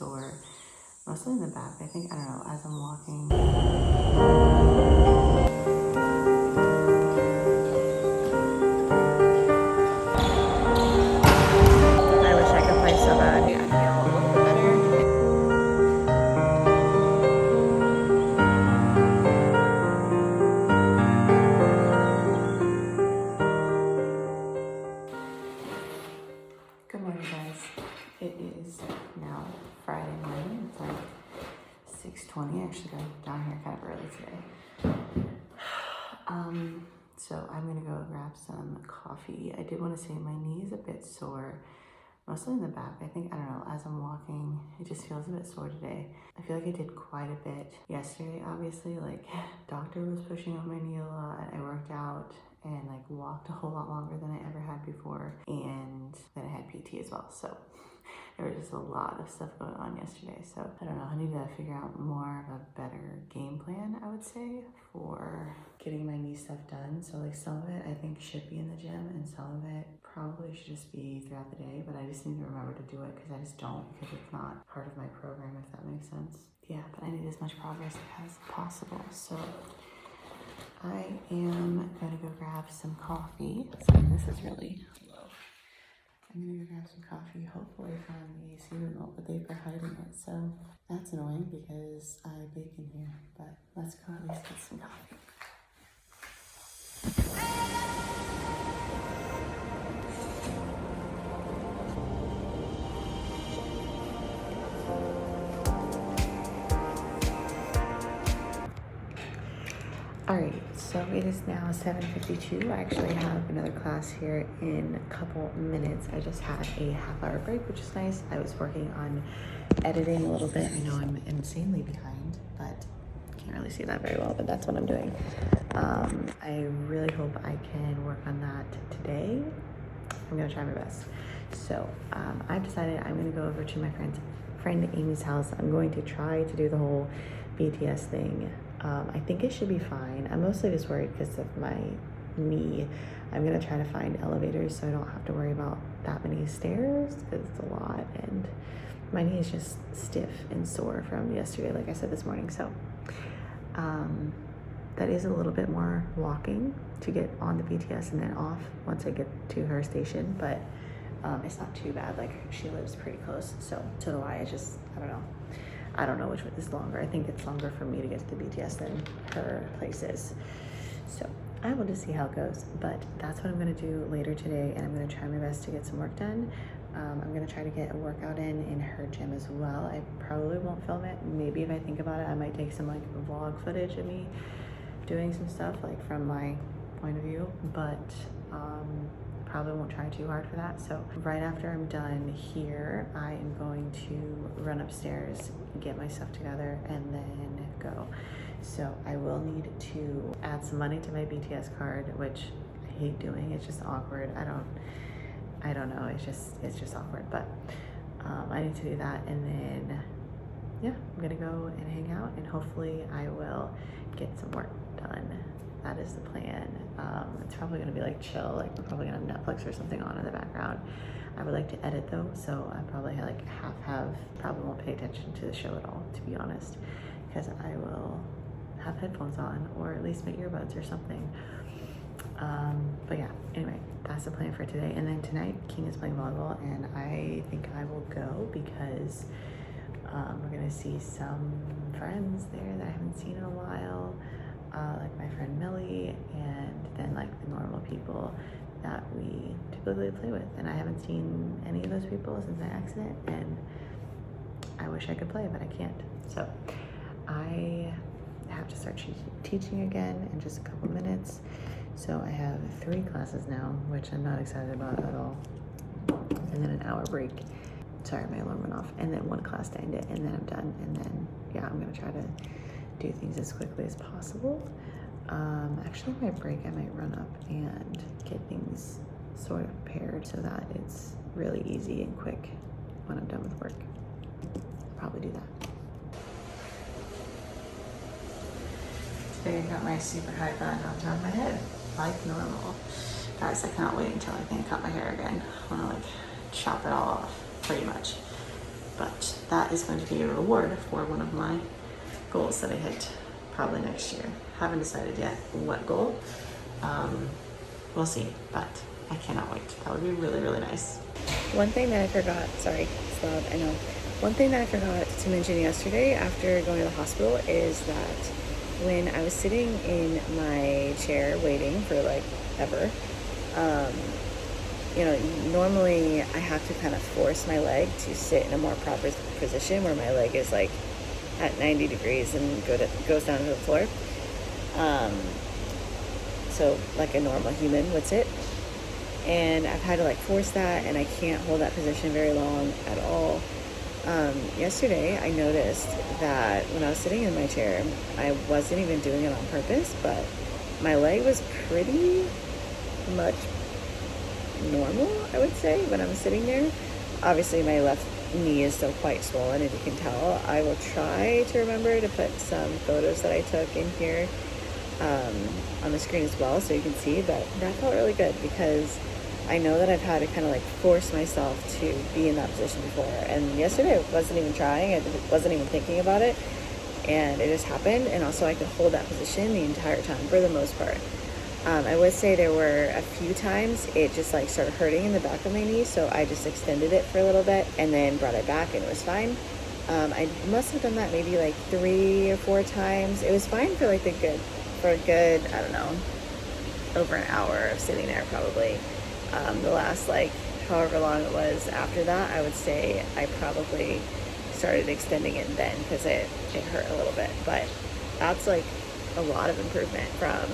sore, mostly in the back. I think, I don't know, as I'm walking. I wish I could play so bad. Yeah, I feel a little bit better. Good morning, guys. It is now Friday morning. It's like 6:20. I actually got down here kind of early today. So I'm gonna go grab some coffee. I did want to say my knee is a bit sore, mostly in the back. I think, I don't know, as I'm walking, it just feels a bit sore today. I feel like I did quite a bit yesterday, obviously. Like, doctor was pushing on my knee a lot. I worked out and like walked a whole lot longer than I ever had before, and then I had PT as well. So there was just a lot of stuff going on yesterday. So I don't know, I need to figure out more of a better game plan, I would say, for getting my knee stuff done. So like some of it I think should be in the gym, and some of it probably should just be throughout the day, but I just need to remember to do it because I just don't, because it's not part of my program, if that makes sense. Yeah, but I need as much progress as possible. So I am going to go grab some coffee. Sorry, this is really low. I'm gonna go grab some coffee, hopefully from the AC remote, but they've been hiding it, so that's annoying because I bake in here, but let's go at least get some coffee. Alright, so it is now 7:52. I actually have another class here in a couple minutes. I just had a half-hour break, which is nice. I was working on editing a little bit. I know I'm insanely behind, but can't really see that very well, but that's what I'm doing. I really hope I can work on that today. I'm gonna try my best. So I've decided I'm gonna go over to my friend Amy's house. I'm going to try to do the whole BTS thing. I think it should be fine. I'm mostly just worried because of my knee. I'm gonna try to find elevators so I don't have to worry about that many stairs because it's a lot, and my knee is just stiff and sore from yesterday, like I said this morning. So that is a little bit more walking to get on the BTS and then off once I get to her station, but it's not too bad. Like, she lives pretty close, so do I. I don't know which one is longer. I think it's longer for me to get to the BTS than her place is. So I will just see how it goes, but that's what I'm gonna do later today, and I'm gonna try my best to get some work done. I'm gonna try to get a workout in her gym as well. I probably won't film it. Maybe if I think about it, I might take some like vlog footage of me doing some stuff like from my point of view, but probably won't try too hard for that. So right after I'm done here, I am going to run upstairs, get my stuff together, and then go. So I will need to add some money to my BTS card, which I hate doing. It's just awkward. I don't know. It's just awkward, but I need to do that, and then yeah, I'm gonna go and hang out, and hopefully I will get some work done. That is the plan. It's probably gonna be like chill, like we're probably gonna have Netflix or something on in the background. I would like to edit though, so I probably like probably won't pay attention to the show at all, to be honest, because I will have headphones on, or at least my earbuds or something. But yeah, anyway, that's the plan for today. And then tonight, King is playing volleyball, and I think I will go because we're gonna see some friends there that I haven't seen in a while. Like my friend Millie, and then like the normal people that we typically play with, and I haven't seen any of those people since my accident, and I wish I could play, but I can't. So I have to start teaching again in just a couple minutes. So I have 3 classes now, which I'm not excited about at all, and then an hour break. Sorry, my alarm went off. And then 1 class to end it, and then I'm done. And then yeah, I'm gonna try to do things as quickly as possible. Actually, my break, I might run up and get things sort of prepared so that it's really easy and quick when I'm done with work. Probably do that. Today I got my super high bun on top of my head, like normal. Guys, I cannot wait until I can cut my hair again. I wanna like chop it all off, pretty much. but that is going to be a reward for one of my goals that I hit probably next year. Haven't decided yet what goal. We'll see, but I cannot wait. That would be really, really nice. One thing that I forgot, sorry, it's loud, I know. One thing that I forgot to mention yesterday after going to the hospital is that when I was sitting in my chair waiting for like ever, you know, normally I have to kind of force my leg to sit in a more proper position where my leg is like at 90 degrees and goes down to the floor. So like a normal human would sit. And I've had to like force that, and I can't hold that position very long at all. Yesterday I noticed that when I was sitting in my chair, I wasn't even doing it on purpose, but my leg was pretty much normal, I would say, when I'm sitting there. Obviously my left knee is still quite swollen, as you can tell. I will try to remember to put some photos that I took in here on the screen as well, so you can see, but that felt really good because I know that I've had to kind of like force myself to be in that position before, and yesterday I wasn't even trying, I wasn't even thinking about it, and it just happened. And also I could hold that position the entire time for the most part. I would say there were a few times it just like started hurting in the back of my knee, so I just extended it for a little bit and then brought it back and it was fine. I must have done that maybe like 3 or 4 times. It was fine for like a good, I don't know, over an hour of sitting there probably. The last like however long it was after that, I would say I probably started extending it then because it hurt a little bit, but that's like a lot of improvement from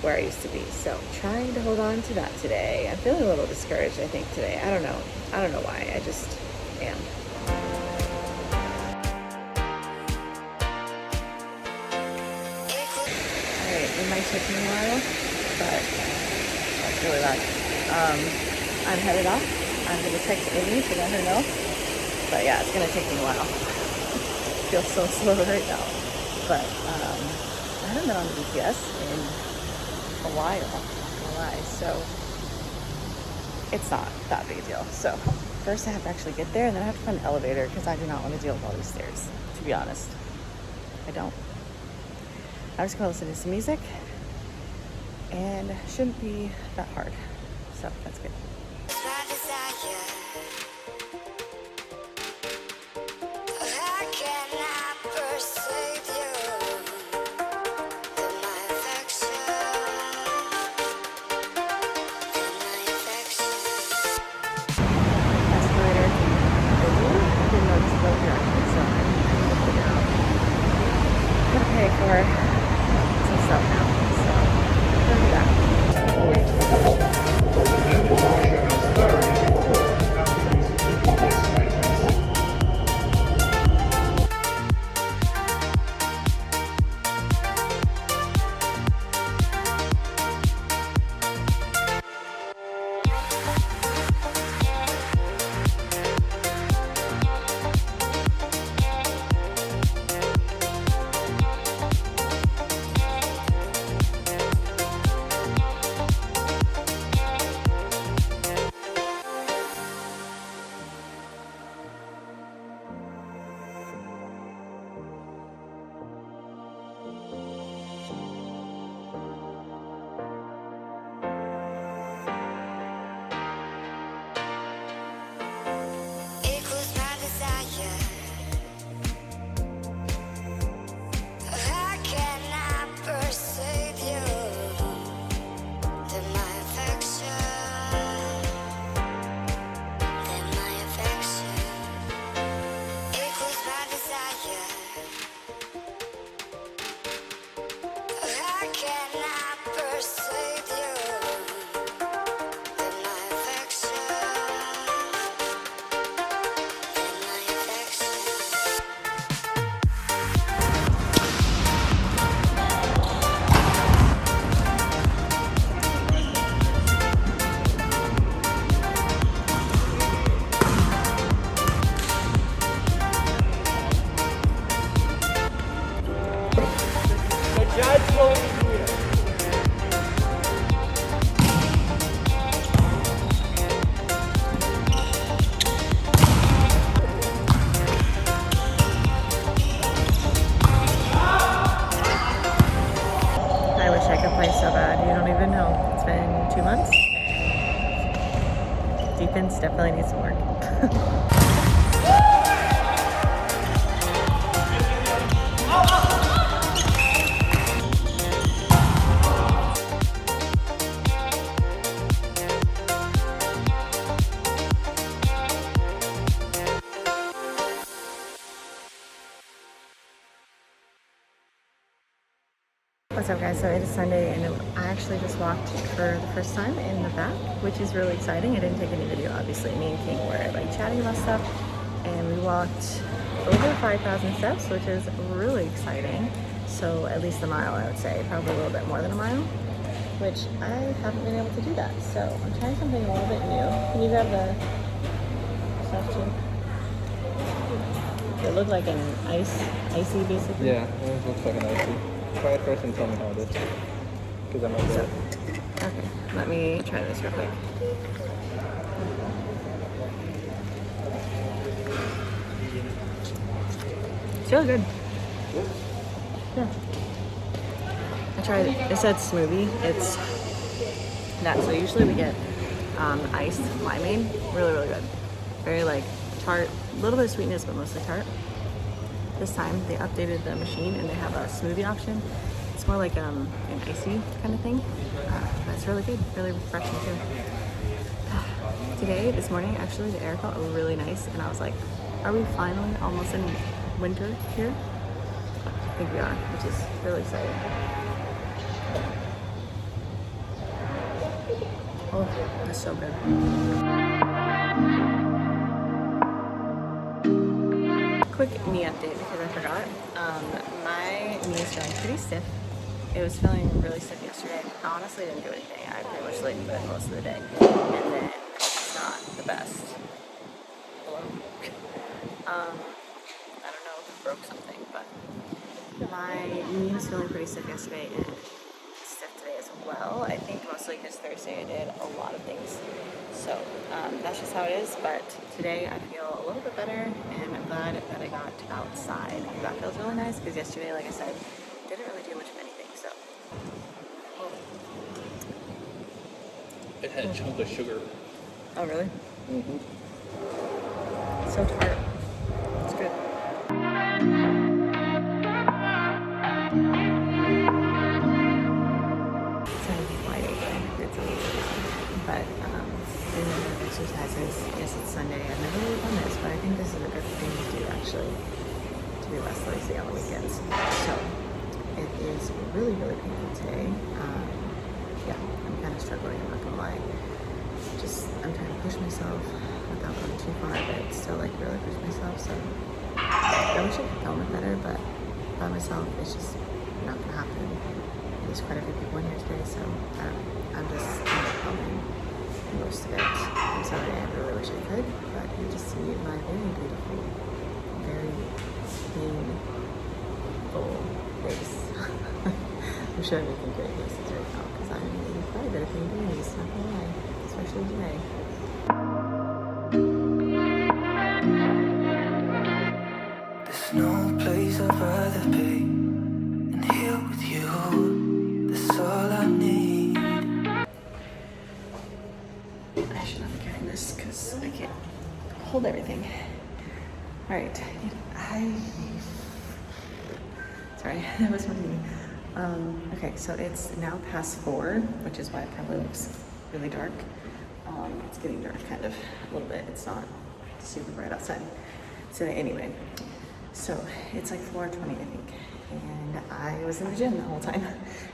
where I used to be. So trying to hold on to that today. I'm feeling a little discouraged, I think, today. I don't know why, I just am. Alright, it might take me a while, but that's really loud. I'm headed off. I'm gonna text Amy to let her know. But yeah, it's gonna take me a while. I feel so slow right now. But I haven't been on the BTS in a while, I'm not gonna lie. So it's not that big a deal. So first I have to actually get there, and then I have to find an elevator because I do not want to deal with all these stairs, to be honest. I don't. I'm just gonna listen to some music, and it shouldn't be that hard. So that's good. For some stuff now, so we'll do that. defense definitely needs some work. What's up guys, so it is Sunday and I actually just walked for the first time in the back, which is really exciting. I didn't take any video, obviously. Me and King were like chatting about stuff and we walked over 5,000 steps, which is really exciting. So at least a mile, I would say, probably a little bit more than a mile, which I haven't been able to do that. So I'm trying something a little bit new. Can you grab the stuff too? It looked like an icy basically. Yeah, it looks like an icy. Try it first and tell me how it is, because I might do it. Okay, let me try this real quick. It's really good. Yeah. I tried it. It said smoothie. It's that. So usually we get iced limeade. Really, really good. Very like tart, a little bit of sweetness, but mostly tart. This time they updated the machine and they have a smoothie option. It's more like an icy kind of thing. That's really good, really refreshing too. Today, this morning, actually the air felt really nice and I was like, are we finally almost in winter here? I think we are, which is really exciting. Oh, that's so good. Quick knee update because I forgot. My knee is feeling pretty stiff. It was feeling really stiff yesterday. I honestly didn't do anything. I pretty much laid in bed most of the day. And then it's not the best. Hello? I don't know if I broke something, but my knee was feeling pretty stiff yesterday and stiff today as well. I think mostly because Thursday I did a lot of things. So that's just how it is, but today I feel a little bit better and I'm glad that I got outside. That feels really nice because yesterday, like I said, didn't really do much of anything, so. It had a chunk of sugar. Oh, really? Mm-hmm. So tart. It's good. But exercises. Yes, it's Sunday. I've never really done this, but I think this is a good thing to do actually, to be less lazy on the weekends. So it is really, really painful today. Yeah, I'm kind of struggling, I'm not gonna lie. I'm trying to push myself without going too far, but still like really push myself. So I wish I could film it better, but by myself, it's just not gonna happen. There's quite a few people in here today, so I'm just filming most of it. I'm sorry, I really wish I could, but you just see my very beautiful, very clean, full face. I'm sure I'm making great faces right now because I'm making quite a bit of pain doing these, not gonna lie, especially today. There's no place I'd rather be than here with you. That's all I need. I should not be carrying this because I can't hold everything. All right, sorry, that was funny. Okay, so it's now past 4, which is why it probably looks really dark. It's getting dark kind of a little bit. It's not super bright outside today anyway. So it's like 4:20, I think. And I was in the gym the whole time.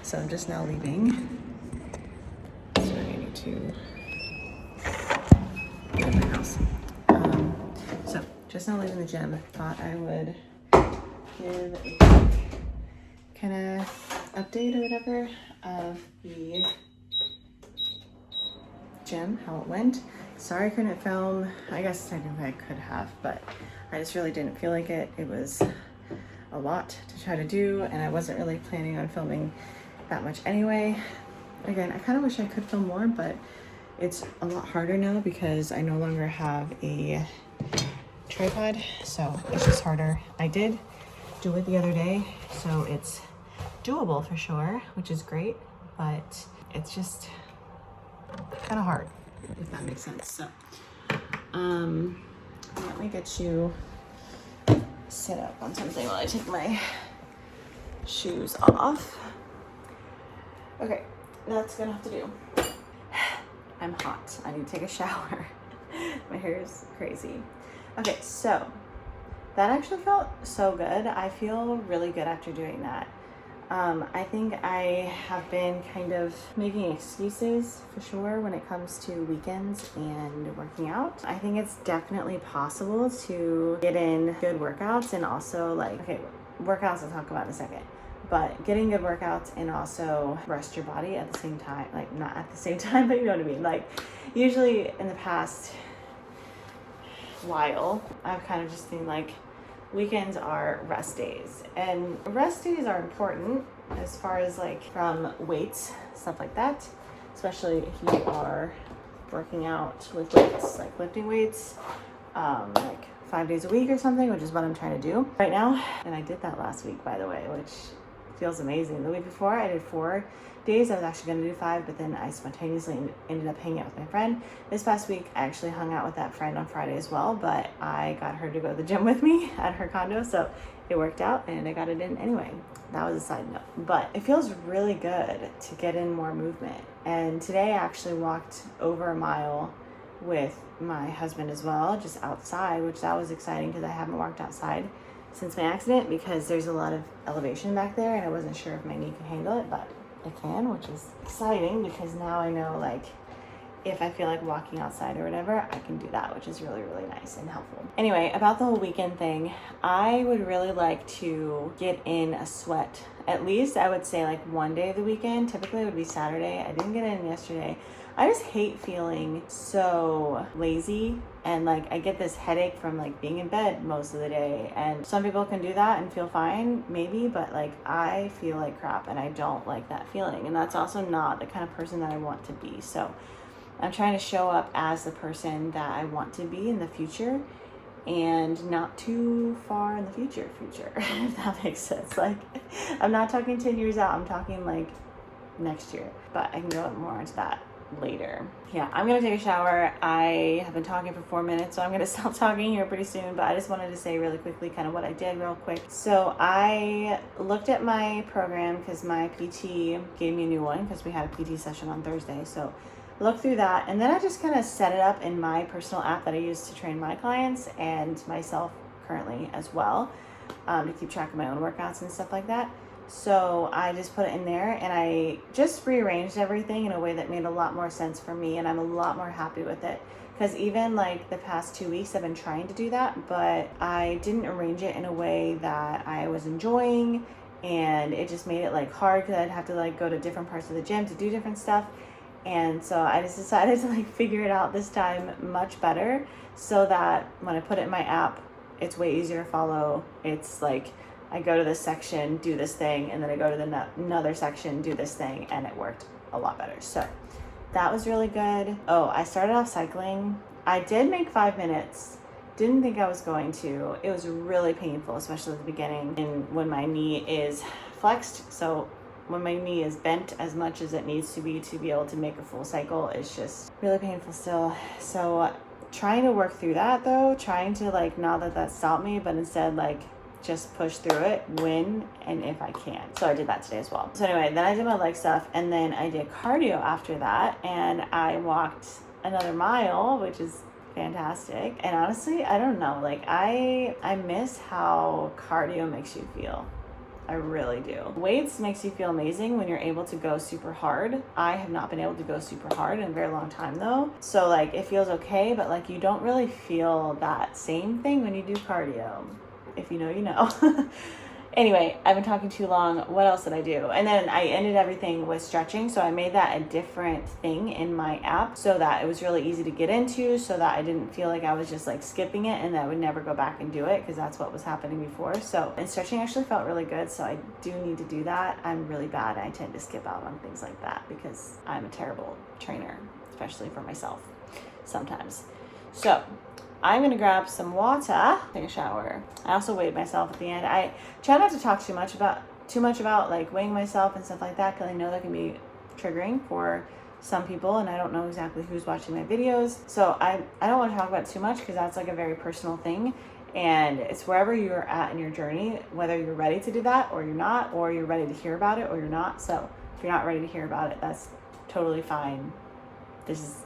So I'm just now leaving. So I need to get my house. So just now leaving the gym. Thought I would give a kind of update or whatever of the gym, how it went. Sorry I couldn't film. I guess technically I could have, but I just really didn't feel like it. It was a lot to try to do and I wasn't really planning on filming that much anyway. Again, I kind of wish I could film more, but it's a lot harder now because I no longer have a tripod, so it's just harder. I did do it the other day, so it's doable for sure, which is great, but it's just kind of hard, if that makes sense. So Let me get you set up on something while I take my shoes off. Okay, that's gonna have to do. I'm hot. I need to take a shower. My hair is crazy. Okay, so that actually felt so good. I feel really good after doing that. I think I have been kind of making excuses for sure when it comes to weekends and working out. I think it's definitely possible to get in good workouts and also like, okay, workouts I'll talk about in a second, but getting good workouts and also rest your body at the same time, like not at the same time, but you know what I mean? Like usually in the past while, I've kind of just been like, weekends are rest days, and rest days are important as far as like from weights, stuff like that, especially if you are working out with weights, like lifting weights, like 5 days a week or something, which is what I'm trying to do right now. And I did that last week, by the way, which feels amazing. The week before I did 4 days. I was actually going to do 5, but then I spontaneously ended up hanging out with my friend. This past week, I actually hung out with that friend on Friday as well, but I got her to go to the gym with me at her condo, so it worked out and I got it in anyway. That was a side note, but it feels really good to get in more movement. And today I actually walked over a mile with my husband as well, just outside, which that was exciting because I haven't walked outside since my accident because there's a lot of elevation back there and I wasn't sure if my knee could handle it, but it can, which is exciting because now I know like if I feel like walking outside or whatever, I can do that, which is really, really nice and helpful. Anyway, about the whole weekend thing, I would really like to get in a sweat. At least I would say like one day of the weekend. Typically it would be Saturday. I didn't get in yesterday. I just hate feeling so lazy and like I get this headache from like being in bed most of the day, and some people can do that and feel fine maybe, but like I feel like crap and I don't like that feeling, and that's also not the kind of person that I want to be. So I'm trying to show up as the person that I want to be in the future and not too far in the future, if that makes sense. Like I'm not talking 10 years out, I'm talking like next year, but I can go more into that later. Yeah, I'm gonna take a shower. I have been talking for 4 minutes, so I'm gonna stop talking here pretty soon, but I just wanted to say really quickly kind of what I did real quick. So I looked at my program because my PT gave me a new one because we had a PT session on Thursday. So look through that, and then I just kind of set it up in my personal app that I use to train my clients and myself currently as well, to keep track of my own workouts and stuff like that. So I just put it in there and I just rearranged everything in a way that made a lot more sense for me, and I'm a lot more happy with it because even like the past 2 weeks I've been trying to do that, but I didn't arrange it in a way that I was enjoying, and it just made it like hard because I'd have to like go to different parts of the gym to do different stuff. And so I just decided to like figure it out this time much better so that when I put it in my app, it's way easier to follow. It's like I go to this section, do this thing, and then I go to another section, do this thing, and it worked a lot better. So that was really good. Oh, I started off cycling. I did make 5 minutes. Didn't think I was going to. It was really painful, especially at the beginning and when my knee is flexed. So when my knee is bent as much as it needs to be able to make a full cycle, it's just really painful still. So trying to work through that though, trying to like not let that stop me, but instead like just push through it when and if I can. So I did that today as well. So anyway, then I did my leg stuff and then I did cardio after that, and I walked another mile, which is fantastic. And honestly, I don't know, like I miss how cardio makes you feel. I really do. Weights makes you feel amazing when you're able to go super hard. I have not been able to go super hard in a very long time though. So like it feels okay, but like you don't really feel that same thing when you do cardio. If you know, you know. Anyway, I've been talking too long. What else did I do? And then I ended everything with stretching. So I made that a different thing in my app so that it was really easy to get into, so that I didn't feel like I was just like skipping it and I would never go back and do it, because that's what was happening before. So, and stretching actually felt really good. So I do need to do that. I'm really bad. I tend to skip out on things like that because I'm a terrible trainer, especially for myself sometimes. So I'm gonna grab some water, take a shower. I also weighed myself at the end. I try not to talk too much about like weighing myself and stuff like that, because I know that can be triggering for some people, and I don't know exactly who's watching my videos. So I don't want to talk about it too much because that's like a very personal thing. And it's wherever you're at in your journey, whether you're ready to do that or you're not, or you're ready to hear about it or you're not. So if you're not ready to hear about it, that's totally fine. This is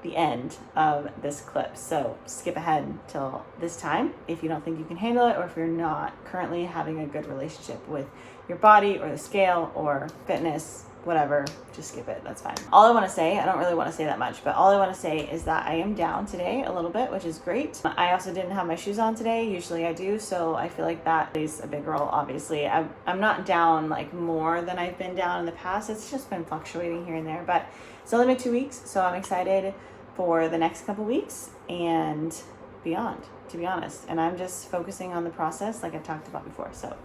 the end of this clip. So skip ahead till this time if you don't think you can handle it, or if you're not currently having a good relationship with your body or the scale or fitness, whatever, just skip it. That's fine. All I want to say, I don't really want to say that much, but all I want to say is that I am down today a little bit, which is great. I also didn't have my shoes on today. Usually I do, so I feel like that plays a big role. Obviously, I'm not down like more than I've been down in the past. It's just been fluctuating here and there, but it's only been 2 weeks, so I'm excited for the next couple weeks and beyond, to be honest. And I'm just focusing on the process like I've talked about before. So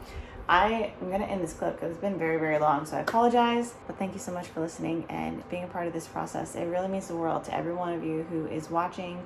I am going to end this clip because it's been very, very long, so I apologize. But thank you so much for listening and being a part of this process. It really means the world to every one of you who is watching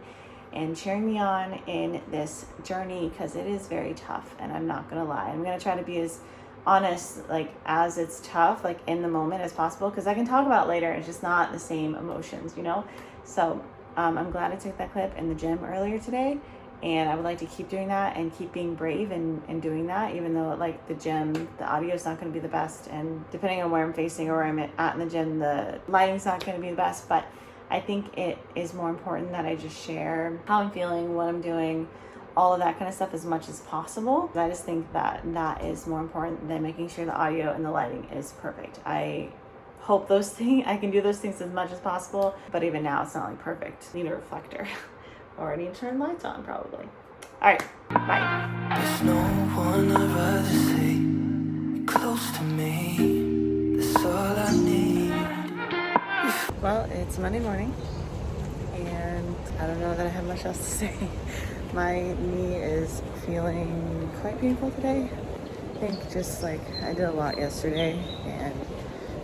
and cheering me on in this journey, because it is very tough, and I'm not going to lie. I'm going to try to be as honest, like as it's tough, like in the moment as possible, because I can talk about it later. It's just not the same emotions, you know? So I'm glad I took that clip in the gym earlier today. And I would like to keep doing that and keep being brave and doing that, even though like the gym, the audio is not going to be the best. And depending on where I'm facing or where I'm at in the gym, the lighting's not going to be the best. But I think it is more important that I just share how I'm feeling, what I'm doing, all of that kind of stuff as much as possible. I just think that that is more important than making sure the audio and the lighting is perfect. I hope I can do those things as much as possible. But even now, it's not like perfect. I need a reflector. Or I need to turn lights on, probably. All right, bye. There's no one I'd rather see close to me. That's all I need. Well, it's Monday morning, and I don't know that I have much else to say. My knee is feeling quite painful today. I think just like I did a lot yesterday and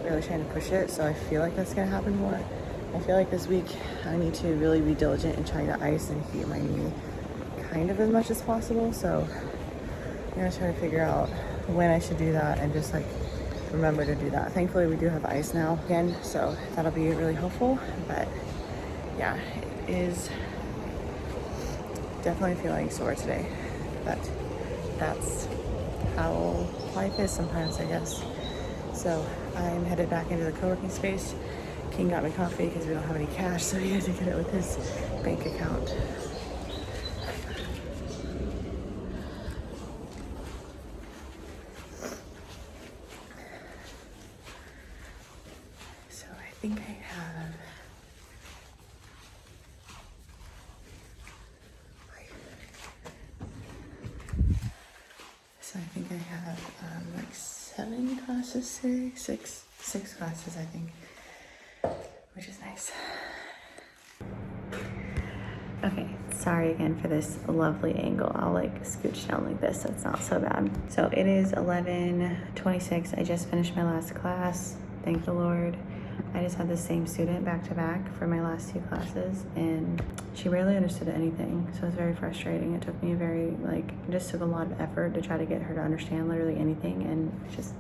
really trying to push it, so I feel like that's gonna happen more. I feel like this week I need to really be diligent in trying to ice and heat my knee kind of as much as possible. So I'm gonna try to figure out when I should do that and just like remember to do that. Thankfully we do have ice now again, so that'll be really helpful. But yeah, it is definitely feeling sore today, but that's how life is sometimes, I guess. So I'm headed back into the co-working space. King got me coffee because we don't have any cash, so he had to get it with his bank account. So I think I have like 7 classes today, six classes I think, which is nice. Okay, sorry again for this lovely angle. I'll like scooch down like this so it's not so bad. So it is 11:26. I just finished my last class. Thank the Lord. I just had the same student back to back for my last 2 classes, and she barely understood anything. So it was very frustrating. It took me it just took a lot of effort to try to get her to understand literally anything, and just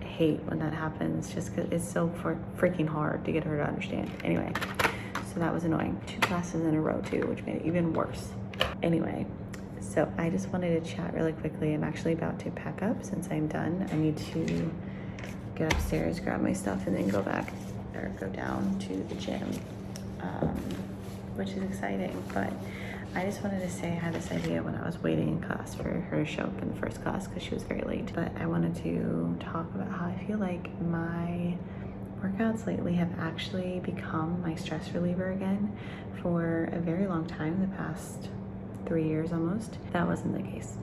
hate when that happens, just because it's so freaking hard to get her to understand. Anyway, so that was annoying. 2 classes in a row too, which made it even worse. Anyway, so I just wanted to chat really quickly. I'm actually about to pack up since I'm done. I need to get upstairs, grab my stuff, and then go down to the gym, which is exciting. But I just wanted to say I had this idea when I was waiting in class for her to show up in the first class because she was very late. But I wanted to talk about how I feel like my workouts lately have actually become my stress reliever again. For a very long time, the past 3 years almost, that wasn't the case.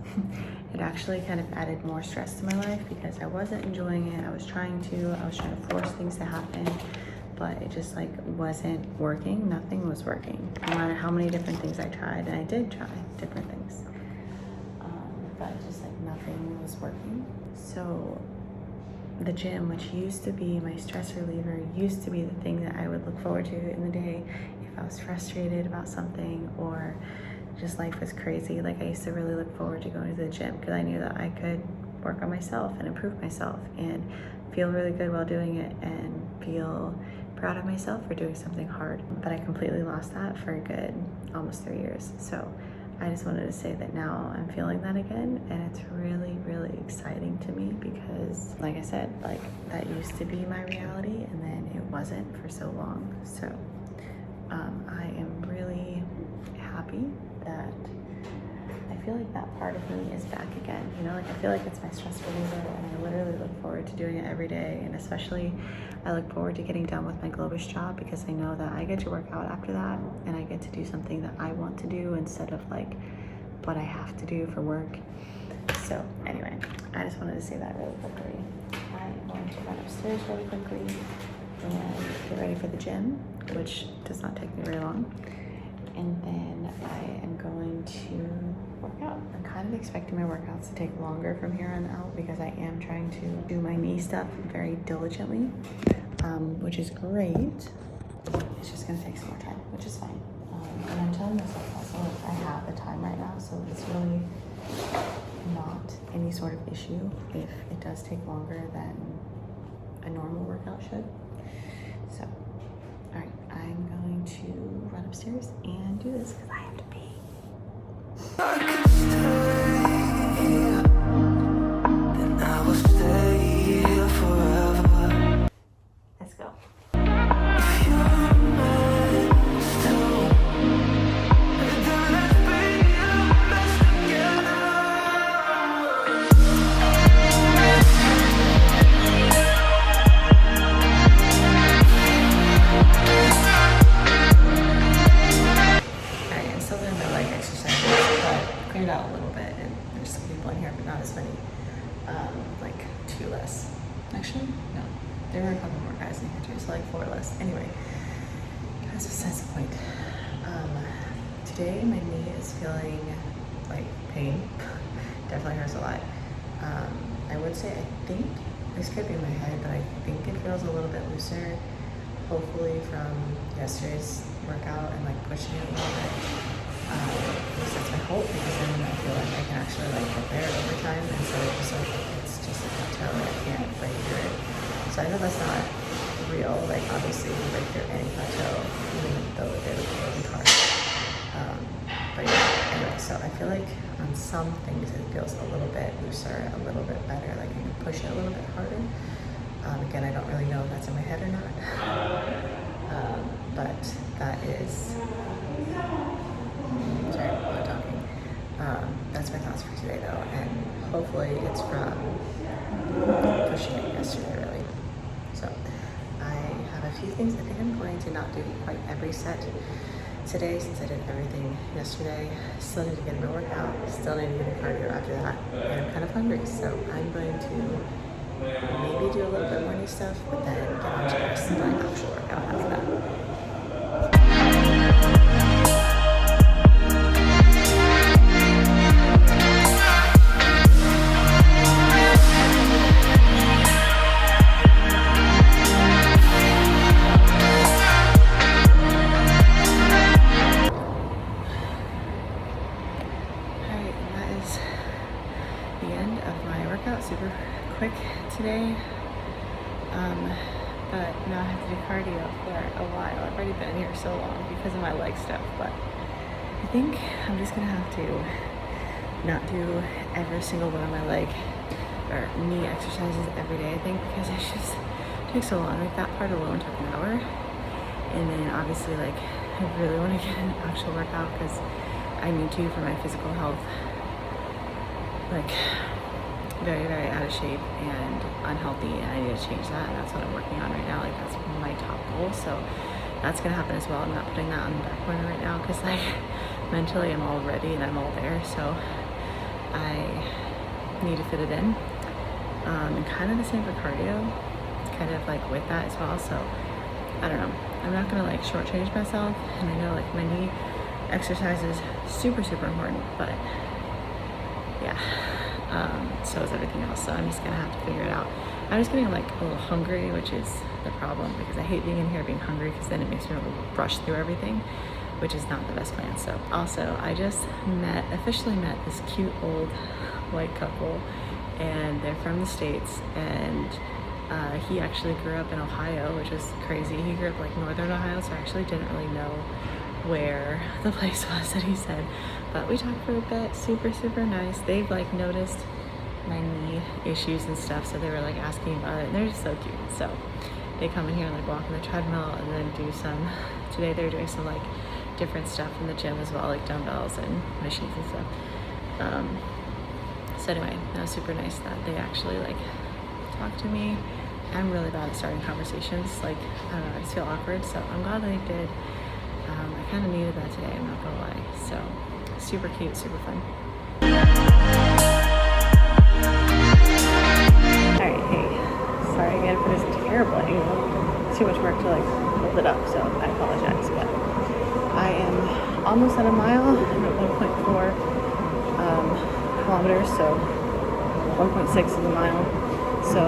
It actually kind of added more stress to my life because I wasn't enjoying it. I was trying to force things to happen, but it just like wasn't working. Nothing was working, no matter how many different things I tried. And I did try different things, but just like nothing was working. So the gym, which used to be my stress reliever, used to be the thing that I would look forward to in the day if I was frustrated about something or just life was crazy. Like I used to really look forward to going to the gym because I knew that I could work on myself and improve myself. And feel really good while doing it and feel proud of myself for doing something hard. But I completely lost that for a good almost 3 years. So I just wanted to say that now I'm feeling that again, and it's really, really exciting to me because, like I said, like that used to be my reality and then it wasn't for so long. So I am really happy that I feel like that part of me is back again. You know, like I feel like it's my stress reliever, and I literally look forward to doing it every day. And especially I look forward to getting done with my Globus job because I know that I get to work out after that and I get to do something that I want to do instead of like what I have to do for work. So anyway, I just wanted to say that really quickly. I am going to run upstairs really quickly and get ready for the gym, which does not take me very long. And then I am going to work out. I'm kind of expecting my workouts to take longer from here on out because I am trying to do my knee stuff very diligently, which is great. It's just gonna take some more time, which is fine. And I'm telling myself also like I have the time right now, so it's really not any sort of issue if it does take longer than a normal workout should. So, all right, I'm going to run upstairs and do this because I have to pee. I could stay here, then I will stay here forever. Let's go. If you're meant to, then let's be the best together. Alright, I'm still doing my leg exercises, but cleared out a little bit, and there's some people in here, but not as many. Like 2 less. Actually, no. There were a couple more guys in here too, so like 4 less. Anyway, that's besides the point. Today my knee is feeling like pain. Definitely hurts a lot. I would say I think, this could be in my head, but I think it feels a little bit looser. Hopefully from yesterday's workout and like pushing it a little bit. At least that's my hope, because then I feel like I can actually like get there over time instead of just like it's just a plateau and I can't break through it. So I know that's not real. Like obviously you can break through any plateau, even though they're really hard. But yeah, anyway, so I feel like on some things it feels a little bit looser, a little bit better. Like I can push it a little bit harder. Again, I don't really know if that's in my head or not. But that is, sorry, I'm not talking. That's my thoughts for today though, and hopefully it's from pushing it yesterday really. So I have a few things. I think I'm going to not do quite every set today since I did everything yesterday. Still need to get in my workout, still need to get in cardio after that, and I'm kind of hungry, so I'm going to maybe do a little bit more new stuff, but then get on to the rest of my actual workout after that. Super quick today, but now I have to do cardio for a while. I've already been here so long because of my leg stuff, but I think I'm just gonna have to not do every single one of my leg or knee exercises every day, I think, because it just takes so long. Like that part alone took an hour, and then obviously like I really want to get an actual workout because I need to for my physical health. Like very, very out of shape and unhealthy, and I need to change that, and that's what I'm working on right now. Like that's my top goal, so that's gonna happen as well. I'm not putting that on the back burner right now because like mentally I'm all ready and I'm all there, so I need to fit it in. And kind of the same for cardio, kind of like with that as well. So I don't know, I'm not gonna like shortchange myself, and I know like my knee exercise is super, super important, but yeah. So is everything else, so I'm just gonna have to figure it out. I'm just getting like a little hungry, which is the problem, because I hate being in here being hungry because then it makes me want to rush through everything, which is not the best plan. So also I just officially met this cute old white couple, and they're from the States, and He actually grew up in Ohio, which is crazy. He grew up like northern Ohio, so I actually didn't really know where the place was that he said. But we talked for a bit, super, super nice. They've like noticed my knee issues and stuff, so they were like asking about it, and they're just so cute. So they come in here and like walk on the treadmill and then do some, today they're doing some like different stuff in the gym as well, like dumbbells and machines and stuff. So anyway, that was super nice that they actually like talk to me. I'm really bad at starting conversations. Like, I don't know, I just feel awkward. So I'm glad they did. I kind of needed that today, I'm not gonna lie. So super cute, super fun. Alright, hey. Sorry again for this terrible angle. It's too much work to like hold it up, so I apologize. But I am almost at a mile. I'm at 1.4 kilometers, so 1.6 is a mile. So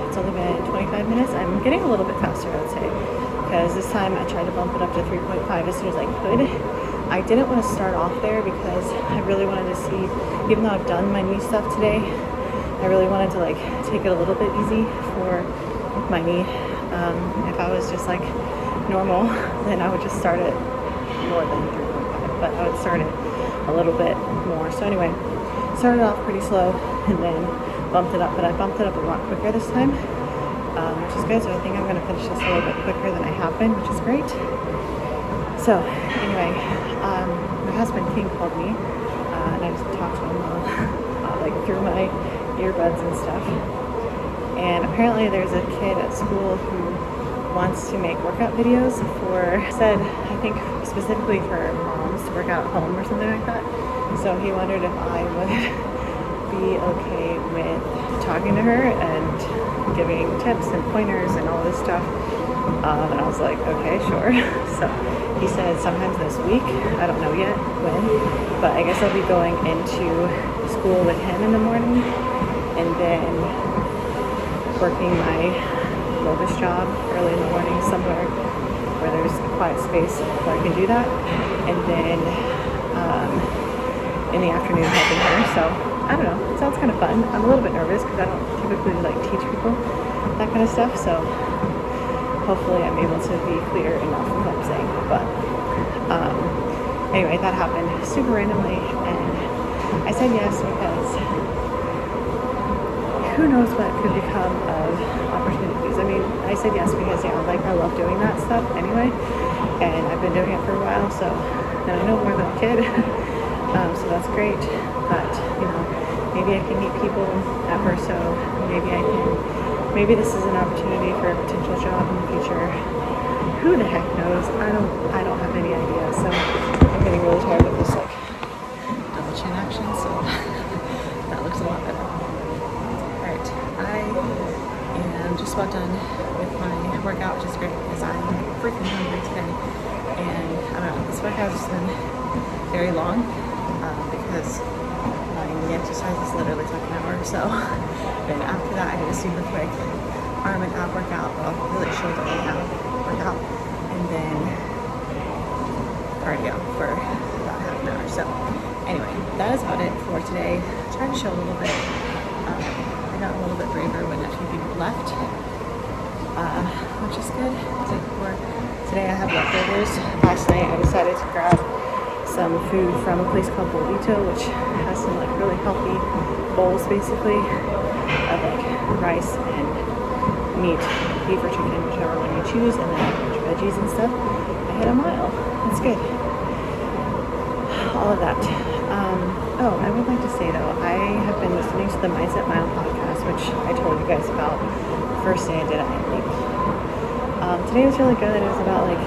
it's only been 25 minutes. I'm getting a little bit faster, I would say, because this time I tried to bump it up to 3.5 as soon as I could. I didn't want to start off there because I really wanted to see, even though I've done my knee stuff today, I really wanted to like take it a little bit easy for my knee. If I was just like normal, then I would just start it more than 3.5, but I would start it a little bit more. So anyway, started off pretty slow and then bumped it up, but I bumped it up a lot quicker this time, which is good. So I think I'm going to finish this a little bit quicker than I have been, which is great. So anyway, my husband King called me, and I just talked to him like through my earbuds and stuff. And apparently there's a kid at school who wants to make workout videos for, said, I think specifically for moms to work out at home or something like that. So he wondered if I would be okay with talking to her and giving tips and pointers and all this stuff. And I was like, okay, sure. So he said sometimes this week, I don't know yet when, but I guess I'll be going into school with him in the morning and then working my yoga job early in the morning somewhere where there's a quiet space where I can do that, and then in the afternoon helping her. So I don't know, it sounds kind of fun. I'm a little bit nervous because I don't typically like teach people that kind of stuff, so hopefully I'm able to be clear enough with what I'm saying. But anyway, that happened super randomly, and I said yes because who knows what could become of opportunities. I mean, I said yes because I love doing that stuff anyway, and I've been doing it for a while, so and I know more than a kid. So that's great, but you know, maybe I can meet people at Verso. Maybe this is an opportunity for a potential job in the future. Who the heck knows? I don't have any idea. So I'm getting really tired of this like double chin action. So that looks a lot better. All right, I am just about done with my workout, which is great because I'm freaking hungry today. And I don't know, this workout has been very long. Because my knee exercise is literally like an hour or so. Then after that, I did a super quick arm and ab workout, well, really shoulder and ab workout, and then cardio for about half an hour. So anyway, that is about it for today. I tried to show a little bit. I got a little bit braver when a few people left, which is good. Today I have leftovers. Last night I decided to grab some food from a place called Bollito, which has some like really healthy bowls basically of like rice and meat, beef or chicken, whichever one you choose, and then veggies and stuff. I hit a mile. That's good. All of that. I would like to say though, I have been listening to the Mindset Mile podcast, which I told you guys about the first day I did it, I think. Today was really good. It was about like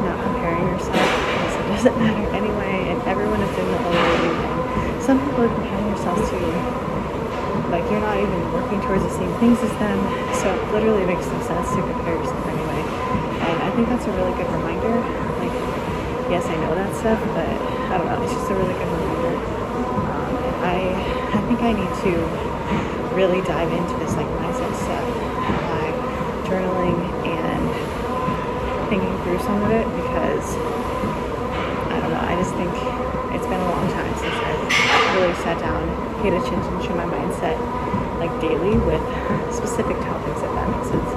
not comparing yourself. It doesn't matter anyway, and everyone is doing the whole thing, and some people are comparing themselves to like you're not even working towards the same things as them, so it literally makes no sense to compare yourself anyway. And I think that's a really good reminder. Like, yes, I know that stuff, but I don't know, it's just a really good reminder. I think I need to really dive into this like mindset stuff by journaling and thinking through some of it, because I don't know, I just think it's been a long time since I've really sat down, paid attention to my mindset, like daily with specific topics, if that makes sense.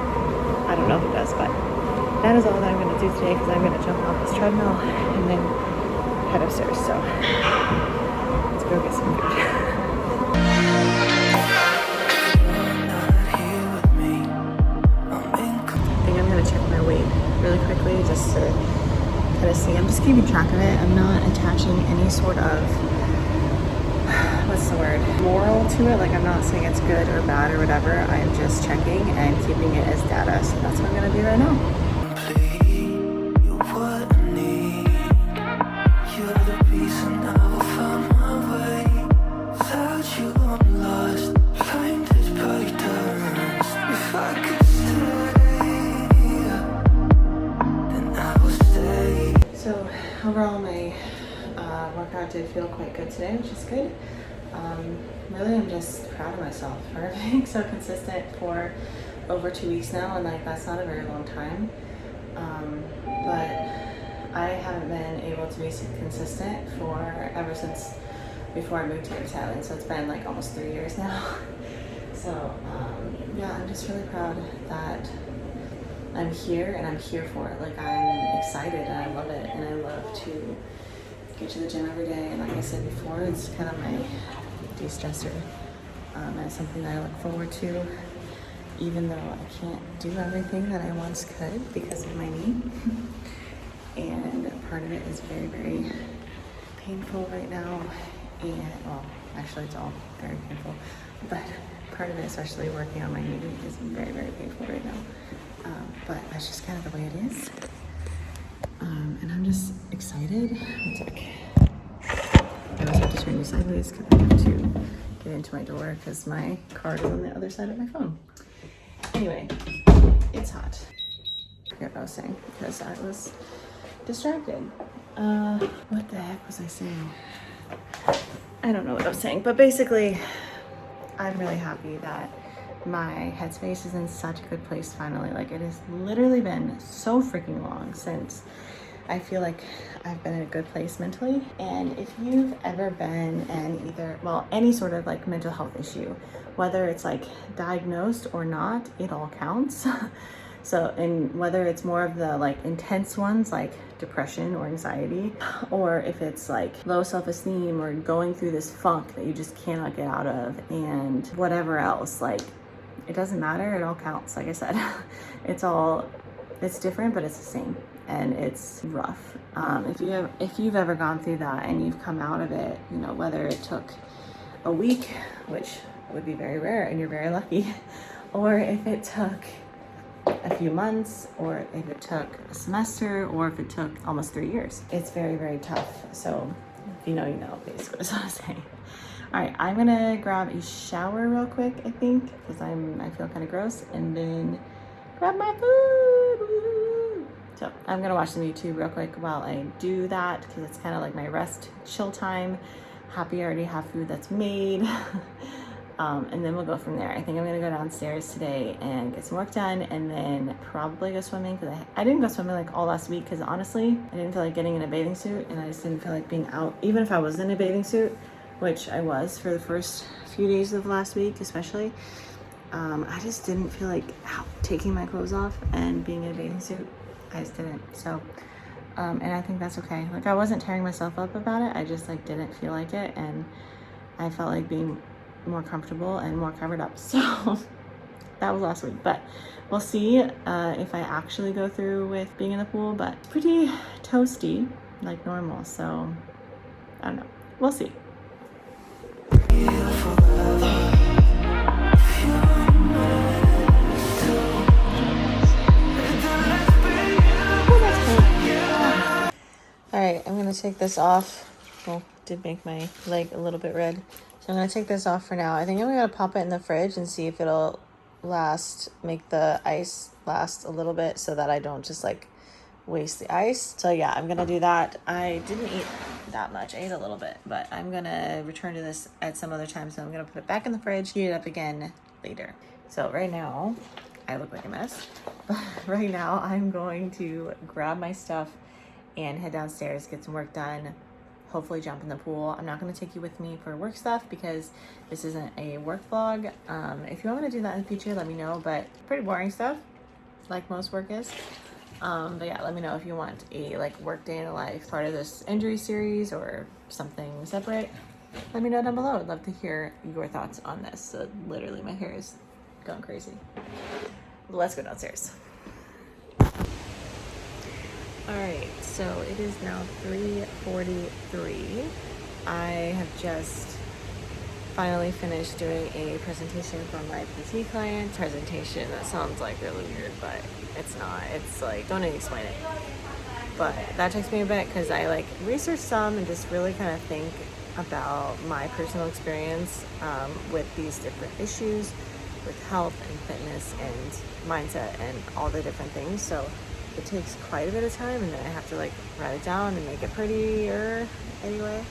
I don't know if it does, but that is all that I'm going to do today because I'm going to jump off this treadmill and then head upstairs. So let's go get some food. I think I'm going to check my weight really quickly just to kind of see. I'm just keeping track of it. I'm not attaching any sort of, what's the word, moral to it. Like, I'm not saying it's good or bad or whatever. I'm just checking and keeping it as data. So that's what I'm going to do right now. So overall, my workout did feel quite good today, which is good. Really, I'm just proud of myself for being so consistent for over 2 weeks now, and like that's not a very long time. But I haven't been able to be consistent for ever since before I moved here to Thailand. So it's been like almost 3 years now. So yeah, I'm just really proud that I'm here and I'm here for it. Like, I'm excited and I love it, and I love to get to the gym every day. And like I said before, it's kind of my de-stressor, and it's something that I look forward to, even though I can't do everything that I once could because of my knee. And part of it is very, very painful right now. And well, actually it's all very painful, but part of it, especially working on my knee, is very, very painful right now. But that's just kind of the way it is. And I'm just excited. It's okay. I always have to turn you sideways because I have to get into my door because my card is on the other side of my phone. Anyway, it's hot. I forget what I was saying because I was distracted. What the heck was I saying? I don't know what I was saying, but basically, I'm really happy that my headspace is in such a good place finally. Like, it has literally been so freaking long since I feel like I've been in a good place mentally. And if you've ever been in any sort of like mental health issue, whether it's like diagnosed or not, it all counts. So, and whether it's more of the like intense ones like depression or anxiety, or if it's like low self-esteem or going through this funk that you just cannot get out of, and whatever else, like, it doesn't matter, it all counts. Like I said, it's different, but it's the same, and it's rough. If you've ever gone through that and you've come out of it, you know, whether it took a week, which would be very rare and you're very lucky, or if it took a few months, or if it took a semester, or if it took almost 3 years. It's very, very tough. So if you know, you know, basically is what I'm saying. All right, I'm gonna grab a shower real quick, I think, because I feel kind of gross, and then grab my food. Woo! So I'm gonna watch some YouTube real quick while I do that, because it's kind of like my rest, chill time. Happy I already have food that's made. And then we'll go from there. I think I'm gonna go downstairs today and get some work done, and then probably go swimming, because I didn't go swimming like all last week because honestly I didn't feel like getting in a bathing suit, and I just didn't feel like being out, even if I was in a bathing suit, which I was for the first few days of last week especially. I just didn't feel like taking my clothes off and being in a bathing suit. I just didn't. So and I think that's okay. Like, I wasn't tearing myself up about it, I just like didn't feel like it, and I felt like being more comfortable and more covered up. So that was last week, but we'll see if I actually go through with being in the pool. But pretty toasty like normal, so I don't know, we'll see. All right, I'm gonna take this off. Well, did make my leg a little bit red. So I'm gonna take this off for now. I think I'm gonna pop it in the fridge and see if it'll make the ice last a little bit, so that I don't just like waste the ice. So yeah, I'm gonna do that. I didn't eat that much. I ate a little bit, but I'm gonna return to this at some other time. So I'm gonna put it back in the fridge, heat it up again later. So right now, I look like a mess. But right now, I'm going to grab my stuff and head downstairs, get some work done, hopefully jump in the pool. I'm not going to take you with me for work stuff because this isn't a work vlog. If you want me to do that in the future, let me know, but pretty boring stuff, like most work is. But yeah, let me know if you want a like work day in the life part of this injury series or something separate. Let me know down below. I'd love to hear your thoughts on this. So literally my hair is going crazy. Let's go downstairs. All right, so it is now 3:43. I have just finally finished doing a presentation for my PT client. Presentation, that sounds like really weird, but it's not. It's like, don't even explain it. But that takes me a bit because I like research some and just really kind of think about my personal experience with these different issues with health and fitness and mindset and all the different things. So it takes quite a bit of time, and then I have to like write it down and make it prettier anyway,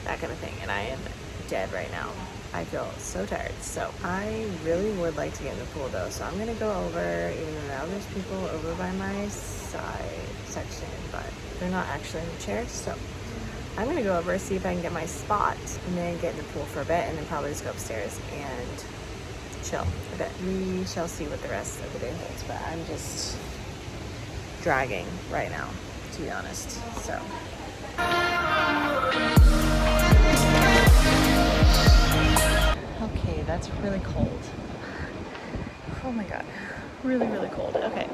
that kind of thing. And I am dead right now. I feel so tired. So I really would like to get in the pool though. So I'm gonna go over, even though now there's people over by my side section, but they're not actually in the chairs. So I'm gonna go over, see if I can get my spot, and then get in the pool for a bit, and then probably just go upstairs and chill a bit. We shall see what the rest of the day holds, but I'm just dragging right now, to be honest. So okay, that's really cold. Oh my god, really cold. Okay,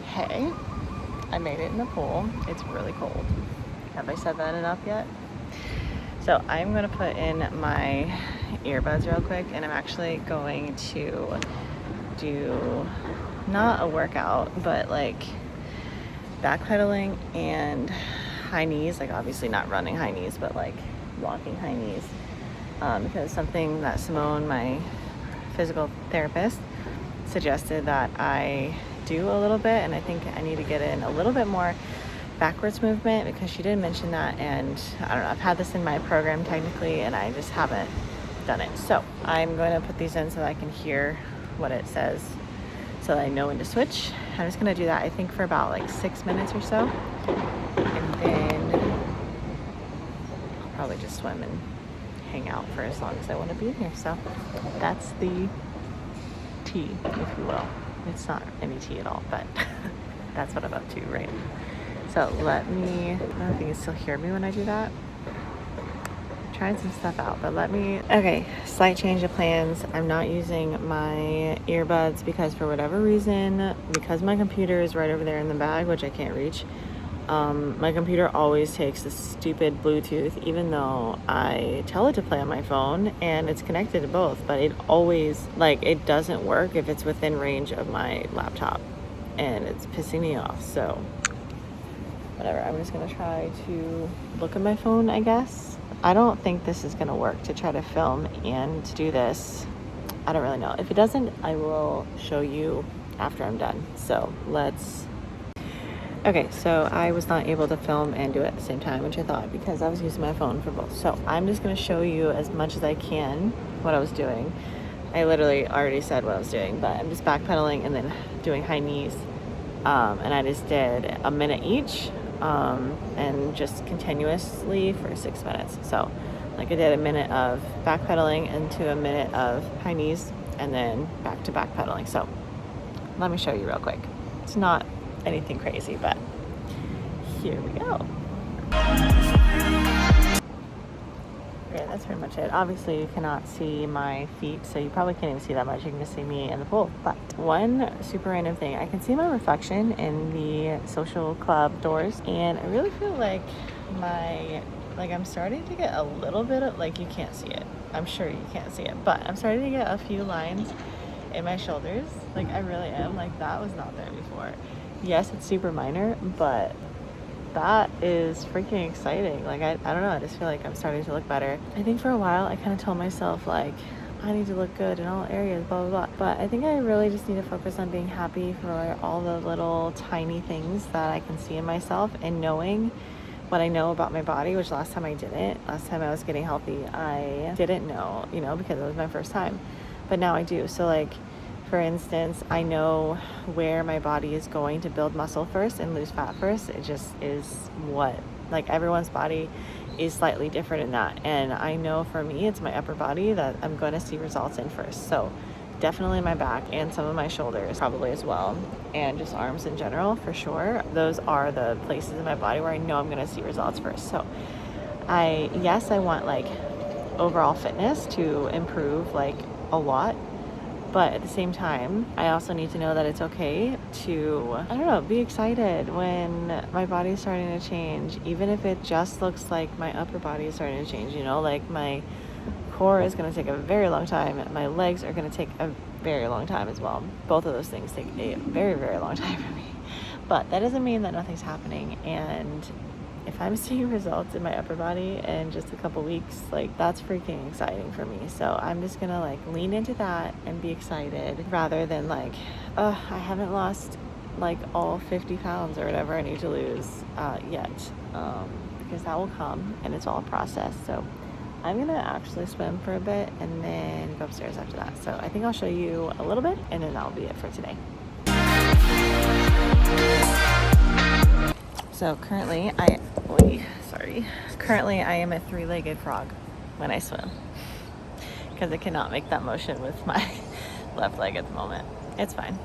hey, I made it in the pool. It's really cold. Have I said that enough yet? So I'm gonna put in my earbuds real quick, and I'm actually going to do not a workout, but like backpedaling and high knees. Like obviously not running high knees, but like walking high knees, because something that Simone, my physical therapist, suggested that I do a little bit, and I think I need to get in a little bit more backwards movement because she did mention that, and I don't know, I've had this in my program technically and I just haven't done it. So I'm going to put these in so that I can hear what it says so that I know when to switch. I'm just going to do that, I think, for about like 6 minutes or so, and then I'll probably just swim and hang out for as long as I want to be in here. So that's the tea, if you will. It's not any tea at all, but that's what I'm up to right now. So let me, I don't know if you can still hear me when I do that. I'm trying some stuff out, but okay, slight change of plans. I'm not using my earbuds because for whatever reason, because my computer is right over there in the bag, which I can't reach, my computer always takes this stupid Bluetooth, even though I tell it to play on my phone and it's connected to both, but it always, like, it doesn't work if it's within range of my laptop, and it's pissing me off. So whatever, I'm just gonna try to look at my phone, I guess. I don't think this is gonna work to try to film and do this. I don't really know. If it doesn't, I will show you after I'm done. So okay, so I was not able to film and do it at the same time, which I thought, because I was using my phone for both. So I'm just gonna show you as much as I can what I was doing. I literally already said what I was doing, but I'm just backpedaling and then doing high knees. And I just did a minute each, and just continuously for 6 minutes. So like I did a minute of backpedaling into a minute of high knees and then back to backpedaling. So let me show you real quick. It's not anything crazy, but here we go. Yeah, that's pretty much it. Obviously you cannot see my feet, so you probably can't even see that much. You can just see me in the pool. But one super random thing, I can see my reflection in the social club doors, and I really feel like I'm starting to get a little bit of, like, you can't see it. I'm sure you can't see it, but I'm starting to get a few lines in my shoulders. Like, I really am. Like, that was not there before. Yes, it's super minor, but that is freaking exciting. Like, I don't know, I just feel like I'm starting to look better. I think for a while I kind of told myself, like, I need to look good in all areas, blah, blah, blah. But I think I really just need to focus on being happy for all the little tiny things that I can see in myself, and knowing what I know about my body, which last time I didn't. Last time I was getting healthy, I didn't know, because it was my first time. But now I do. So, like, for instance, I know where my body is going to build muscle first and lose fat first. It just is what Like everyone's body is slightly different in that, and I know for me it's my upper body that I'm going to see results in first. So definitely my back and some of my shoulders probably as well, and just arms in general for sure. Those are the places in my body where I know I'm going to see results first. So I want like overall fitness to improve like a lot, but at the same time I also need to know that it's okay to, I don't know, be excited when my body's starting to change, even if it just looks like my upper body is starting to change, you know, like my core is going to take a very long time, my legs are going to take a very long time as well. Both of those things take a very, very long time for me, but that doesn't mean that nothing's happening. And if I'm seeing results in my upper body in just a couple weeks, like that's freaking exciting for me. So I'm just gonna like lean into that and be excited rather than like, I haven't lost like all 50 pounds or whatever I need to lose yet, because that will come and it's all a process. So I'm gonna actually swim for a bit and then go upstairs after that. So I think I'll show you a little bit and then that'll be it for today. So currently I am a three-legged frog when I swim because I cannot make that motion with my left leg at the moment. It's fine.